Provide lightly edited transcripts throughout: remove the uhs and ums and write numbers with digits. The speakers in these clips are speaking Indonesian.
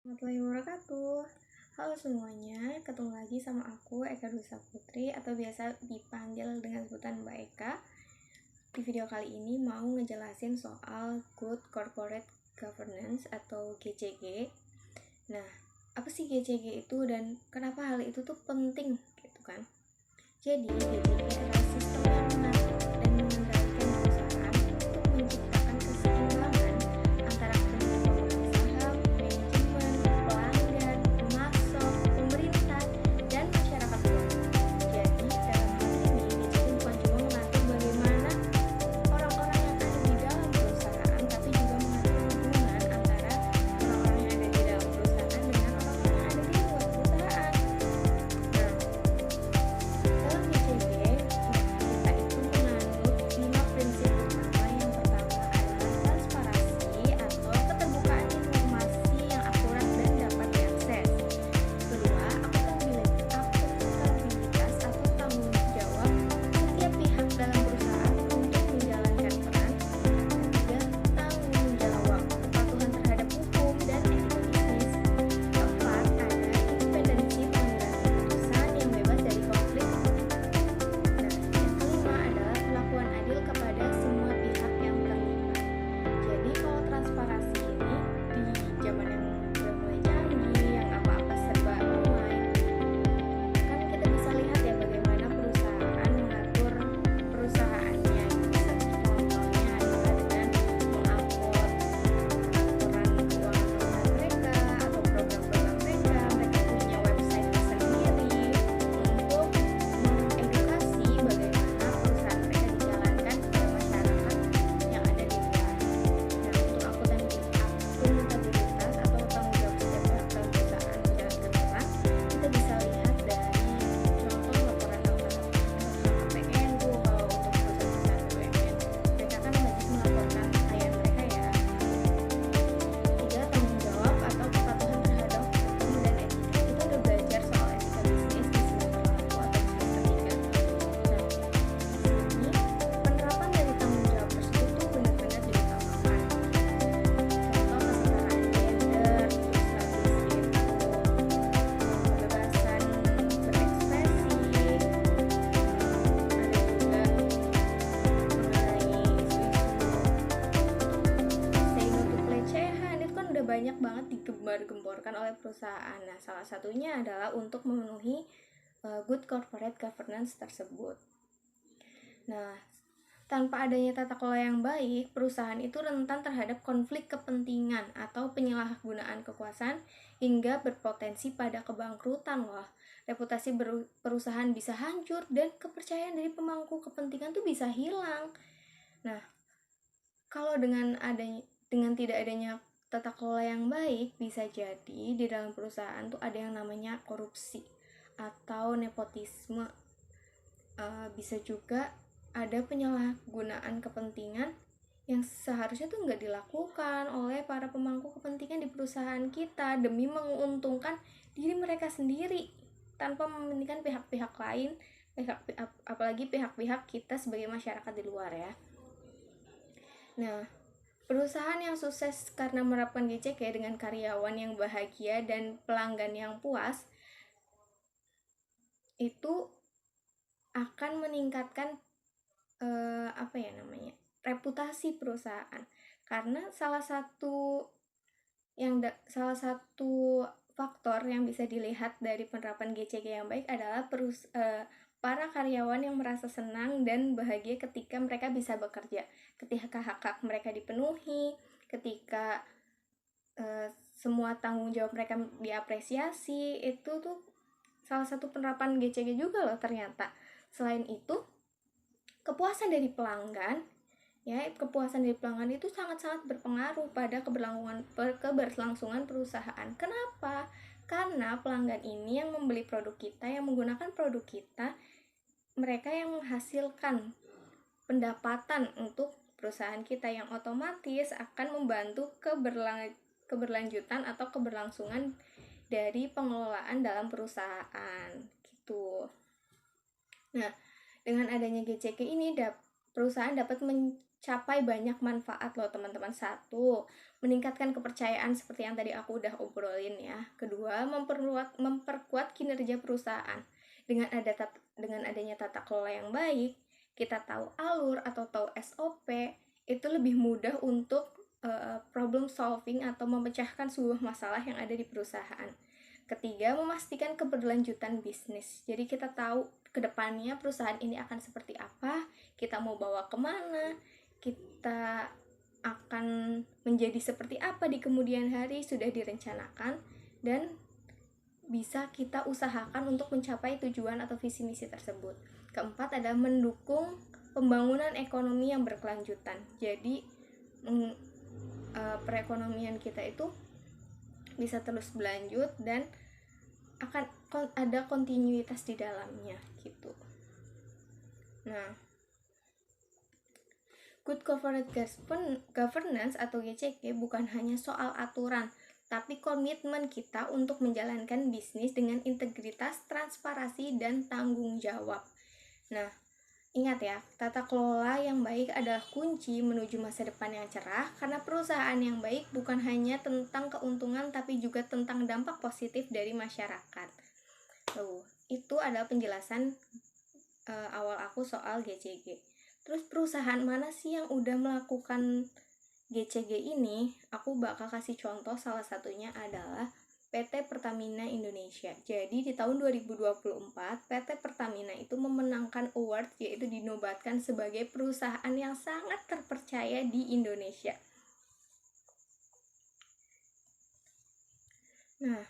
Warahmatullahi wabarakatuh. Halo semuanya, ketemu lagi sama aku Eka Dusa Putri atau biasa dipanggil dengan sebutan Mbak Eka. Di video kali ini mau ngejelasin soal Good Corporate Governance atau GCG. Nah, apa sih GCG itu dan kenapa hal itu tuh penting gitu kan? Jadi GCG adalah sistem yang mengatur dan mengendalikan perusahaan untuk menciptakan keseimbangan antara pemegang saham, manajemen, pelanggan, pemasok, pemerintah, dan masyarakat luas. Jadi dalam hal ini GCG bukan cuma mengatur bagaimana orang-orang yang ada di dalam perusahaan, tapi juga mengatur hubungan antara orang-orang yang ada di dalam perusahaan dengan orang-orang yang ada di luar perusahaan. Nah, dalam GCG, kita itu menganut 5 prinsip utama. Yang pertama adalah transparansi atau keterbukaan informasi yang akurat dan dapat diakses. Kedua, akuntabilitas atau tanggung jawab setiap pihak dalam perusahaan untuk menjalankan peran. Ketiga, tanggung jawab kepatuhan terhadap hukum dan etika bisnis. Keempat, ada independensi pengambilan keputusan yang bebas dari konflik. Nah, yang kelima adalah perlakuan adil kepada semua pihak yang terlibat. Jadi kalau transparansi ini di zaman yang udah mulai canggih, yang apa-apa serba online, kan kita bisa lihat ya bagaimana perusahaan mengatur perusahaannya. Contohnya adalah dengan mengupload laporan keuangan mereka atau program-program mereka. Mereka punya website sendiri untuk mengedukasi bagaimana perusahaan mereka dijalankan oleh masyarakat yang ada di luar. Nah, untuk akuntabilitas atau tanggung jawab setiap pihak dalam perusahaan menjalankan peran, kita bisa lihat dari contoh laporan LHKPN tuh. Kalau untuk perusahaan-perusahaan BUMN, mereka kan wajib melaporkan kekayaan mereka ya. Tiga, tanggung jawab atau kepatuhan terhadap hukum dan etika. Kita udah belajar soal etika bisnis di semester 1 atau di semester 3. Nah, di sini penerapan dari tanggung jawab tersebut tuh benar-benar diutamakan. Contoh kesetaraan gender, terus habis itu kebebasan berekspresi, ada juga mengenai isu-isu say no to pelecehan. Itu kan udah banyak banget digembar-gemborkan oleh perusahaan. Nah, salah satunya adalah untuk memenuhi good corporate governance tersebut. Nah, tanpa adanya tata kelola yang baik, perusahaan itu rentan terhadap konflik kepentingan atau penyalahgunaan kekuasaan hingga berpotensi pada kebangkrutan loh. Reputasi perusahaan bisa hancur dan kepercayaan dari pemangku kepentingan tuh bisa hilang. Nah, kalau dengan tidak adanya tata kelola yang baik, bisa jadi di dalam perusahaan tuh ada yang namanya korupsi atau nepotisme. Bisa juga ada penyalahgunaan kepentingan yang seharusnya tuh nggak dilakukan oleh para pemangku kepentingan di perusahaan kita demi menguntungkan diri mereka sendiri tanpa mementingkan pihak-pihak lain, apalagi pihak-pihak kita sebagai masyarakat di luar ya. Nah, perusahaan yang sukses karena menerapkan GCG dengan karyawan yang bahagia dan pelanggan yang puas itu akan meningkatkan reputasi perusahaan. Karena salah satu faktor yang bisa dilihat dari penerapan GCG yang baik adalah para karyawan yang merasa senang dan bahagia ketika mereka bisa bekerja, ketika hak-hak mereka dipenuhi, ketika semua tanggung jawab mereka diapresiasi. Itu tuh salah satu penerapan GCG juga loh ternyata. Selain itu, kepuasan dari pelanggan itu sangat-sangat berpengaruh pada keberlangsungan perusahaan. Kenapa? Karena pelanggan ini yang membeli produk kita, yang menggunakan produk kita, mereka yang menghasilkan pendapatan untuk perusahaan kita, yang otomatis akan membantu keberlanjutan atau keberlangsungan dari pengelolaan dalam perusahaan gitu. Nah, dengan adanya GCG ini perusahaan dapat mencapai banyak manfaat loh teman-teman. Satu, meningkatkan kepercayaan seperti yang tadi aku udah obrolin ya. Kedua, memperkuat kinerja perusahaan. Dengan adanya tata kelola yang baik, kita tahu alur atau tahu SOP, itu lebih mudah untuk problem solving atau memecahkan sebuah masalah yang ada di perusahaan. Ketiga, memastikan keberlanjutan bisnis. Jadi kita tahu kedepannya perusahaan ini akan seperti apa, kita mau bawa kemana, kita akan menjadi seperti apa di kemudian hari sudah direncanakan dan bisa kita usahakan untuk mencapai tujuan atau visi misi tersebut. Keempat adalah mendukung pembangunan ekonomi yang berkelanjutan. Jadi perekonomian kita itu bisa terus berlanjut dan akan ada kontinuitas di dalamnya gitu. Nah, Good Corporate Governance atau GCG bukan hanya soal aturan, tapi komitmen kita untuk menjalankan bisnis dengan integritas, transparansi, dan tanggung jawab. Nah, ingat ya, tata kelola yang baik adalah kunci menuju masa depan yang cerah, karena perusahaan yang baik bukan hanya tentang keuntungan, tapi juga tentang dampak positif dari masyarakat. Itu adalah penjelasan awal aku soal GCG. Terus perusahaan mana sih yang udah melakukan GCG ini? Aku bakal kasih contoh, salah satunya adalah PT Pertamina Indonesia. Jadi di tahun 2024, PT Pertamina itu memenangkan award, yaitu dinobatkan sebagai perusahaan yang sangat terpercaya di Indonesia. Nah,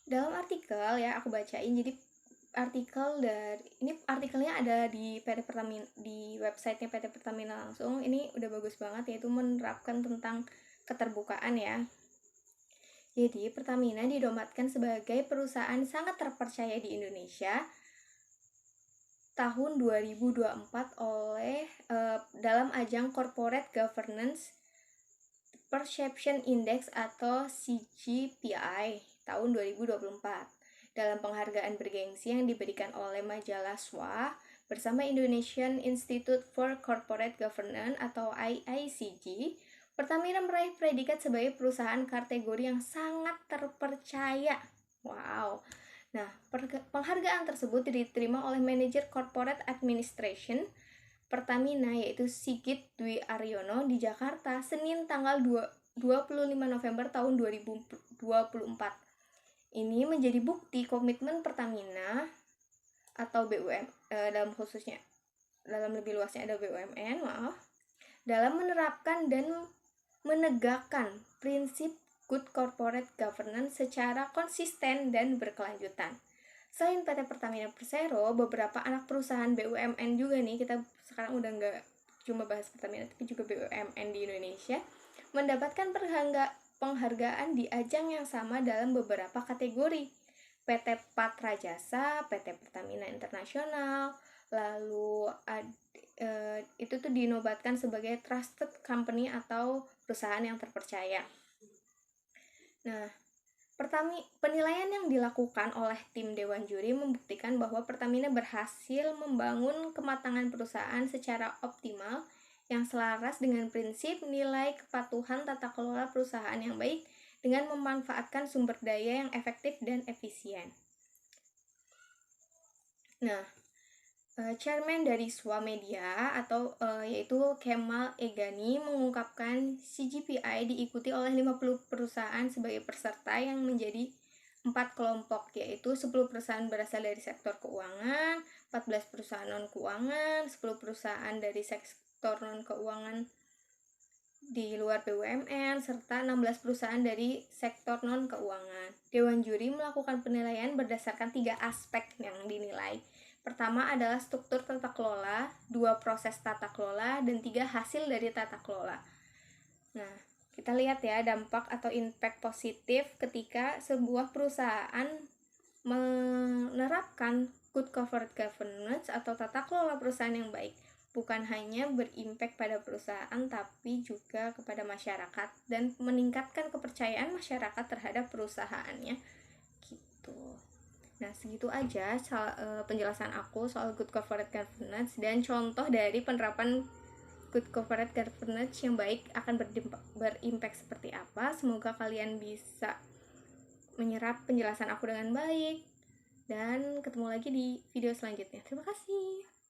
dalam artikel ya aku bacain, jadi artikelnya ada di PT Pertamina, di websitenya PT Pertamina langsung. Ini udah bagus banget, yaitu menerapkan tentang keterbukaan ya. Jadi Pertamina dinobatkan sebagai perusahaan sangat terpercaya di Indonesia tahun 2024 oleh dalam ajang Corporate Governance Perception Index atau CGPI tahun 2024. Dalam penghargaan bergengsi yang diberikan oleh majalah SWA bersama Indonesian Institute for Corporate Governance atau IICG, Pertamina meraih predikat sebagai perusahaan kategori yang sangat terpercaya. Wow. Nah, penghargaan tersebut diterima oleh manajer Corporate Administration Pertamina, yaitu Sigit Dwi Aryono di Jakarta, Senin tanggal 25 November tahun 2024. Ini menjadi bukti komitmen Pertamina atau dalam lebih luasnya ada BUMN, dalam menerapkan dan menegakkan prinsip good corporate governance secara konsisten dan berkelanjutan. Selain PT Pertamina Persero, beberapa anak perusahaan BUMN juga nih, kita sekarang udah nggak cuma bahas Pertamina tapi juga BUMN di Indonesia, mendapatkan penghargaan di ajang yang sama dalam beberapa kategori. PT Patra Jasa, PT Pertamina Internasional, lalu itu tuh dinobatkan sebagai trusted company atau perusahaan yang terpercaya. Nah, penilaian yang dilakukan oleh tim Dewan Juri membuktikan bahwa Pertamina berhasil membangun kematangan perusahaan secara optimal yang selaras dengan prinsip nilai kepatuhan tata kelola perusahaan yang baik dengan memanfaatkan sumber daya yang efektif dan efisien. Nah, Chairman dari Swamedia atau yaitu Kemal Egani mengungkapkan CGPI diikuti oleh 50 perusahaan sebagai peserta yang menjadi 4 kelompok, yaitu 10 perusahaan berasal dari sektor keuangan, 14 perusahaan non-keuangan, 10 perusahaan dari sektor non-keuangan di luar BUMN, serta 16 perusahaan dari sektor non-keuangan. Dewan Juri melakukan penilaian berdasarkan 3 aspek yang dinilai. Pertama adalah struktur tata kelola, 2 proses tata kelola, dan 3 hasil dari tata kelola. Nah, kita lihat ya dampak atau impact positif ketika sebuah perusahaan menerapkan good corporate governance atau tata kelola perusahaan yang baik. Bukan hanya berimpact pada perusahaan, tapi juga kepada masyarakat dan meningkatkan kepercayaan masyarakat terhadap perusahaannya. Gitu. Nah, segitu aja penjelasan aku soal good corporate governance dan contoh dari penerapan good corporate governance yang baik akan berimpact seperti apa. Semoga kalian bisa menyerap penjelasan aku dengan baik, dan ketemu lagi di video selanjutnya. Terima kasih.